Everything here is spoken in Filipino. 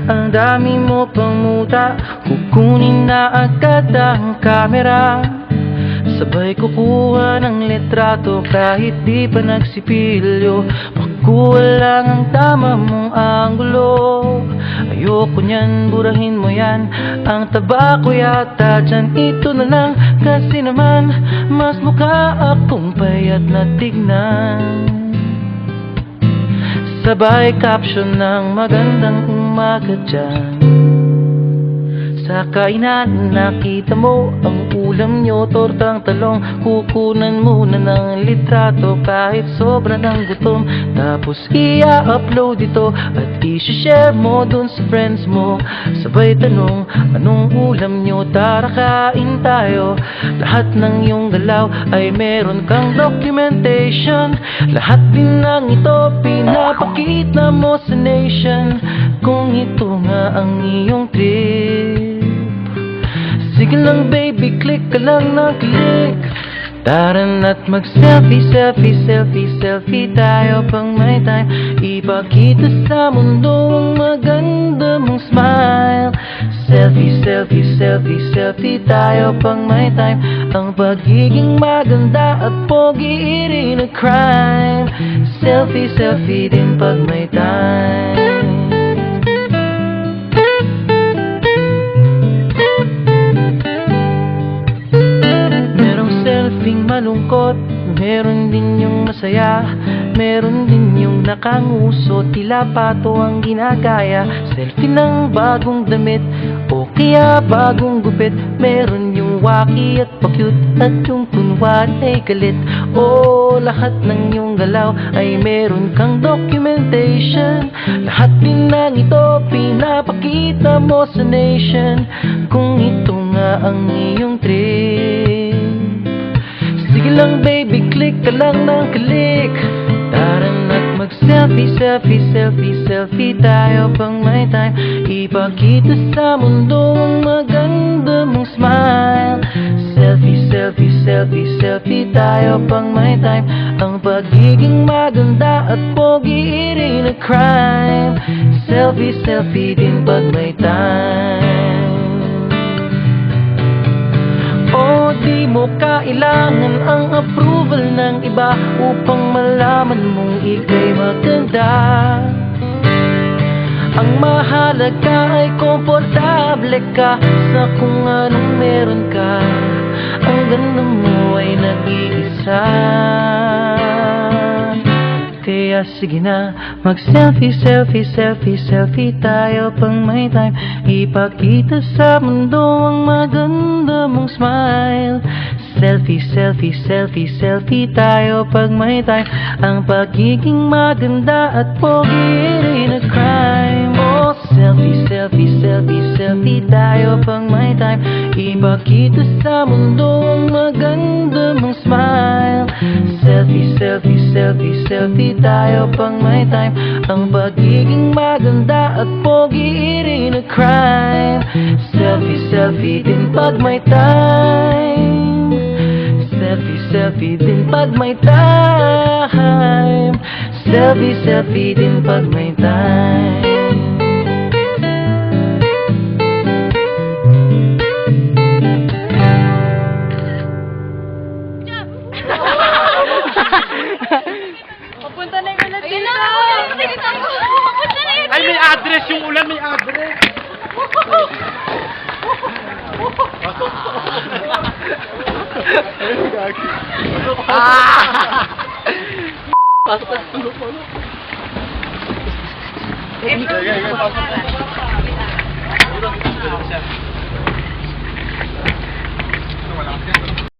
Ang dami mo pang muta, kukunin na agad ang kamera. Sabay kukuha ng litrato kahit di pa nagsipilyo. Makuha lang ang tama mong anggulo. Ayoko niyan, burahin mo yan. Ang taba ko yata dyan, ito na lang. Kasi naman, mas mukha akong payat na tignan. Sabay caption ng magandang umaga dyan. Sa kainan, nakita mo ang ulam nyo, tortang talong. Kukunan muna ng litrato kahit sobra ng gutom. Tapos i-upload ito at i-share mo dun sa friends mo. Sabay tanong, anong ulam nyo? Tara kain tayo. Lahat ng iyong galaw ay meron kang documentation. Lahat din ng ito pinapakita mo sa nation. Kung ito nga ang iyong trip, sige lang baby, click ka lang ng click. Tara na't mag-selfie, selfie, selfie, selfie tayo pang may time. Ipakita sa mundo ang maganda mong smile. Selfie, selfie, selfie, selfie tayo pang may time. Ang pagiging maganda at pogi rin a crime. Selfie, selfie din pag may time. Malungkot, meron din yung masaya. Meron din yung nakanguso, tila pato ang ginagaya. Selfie ng bagong damit o kaya bagong gupit. Meron yung waki at pa-cute at yung kunwari ay galit. O lahat ng yung galaw ay meron kang documentation. Lahat din ng ito pinapakita mo sa nation. Kung ito nga ang iyong trip, sige lang baby, click ka lang ng click. Tara na't mag-selfie, selfie, selfie, selfie tayo pang may time. Ipakita sa mundo ang maganda mong smile. Selfie, selfie, selfie, selfie tayo pang may time. Ang pagiging maganda at pogi rin a crime. Selfie, selfie din pag may time. O di mo kailangan ang approval ng iba upang malaman mong ika'y maganda. Ang mahalaga ay komportable ka sa kung anong meron ka. Ang ganda mo ay nag-iisa. Kaya sige na, mag-selfie, selfie, selfie, selfie tayo pang may time. Ipakita sa mundo ang maganda mong smile. Selfie, selfie, selfie, selfie tayo pag may time. Ang pagiging maganda at pogi rin a crime. Oh, selfie, selfie, selfie, selfie tayo pang may time. Ipakita sa mundo ang maganda mong smile. Selfie, selfie, selfie, selfie tayo pang may time. Ang pagiging maganda at pogi rin a crime. Selfie, selfie din pag may time. Selfie, selfie din pag may time. Selfie, selfie din pag may time. Papunta na yung ulan dito. Ay, may address yung ulan, may address. Pasok ka. Pasok ka.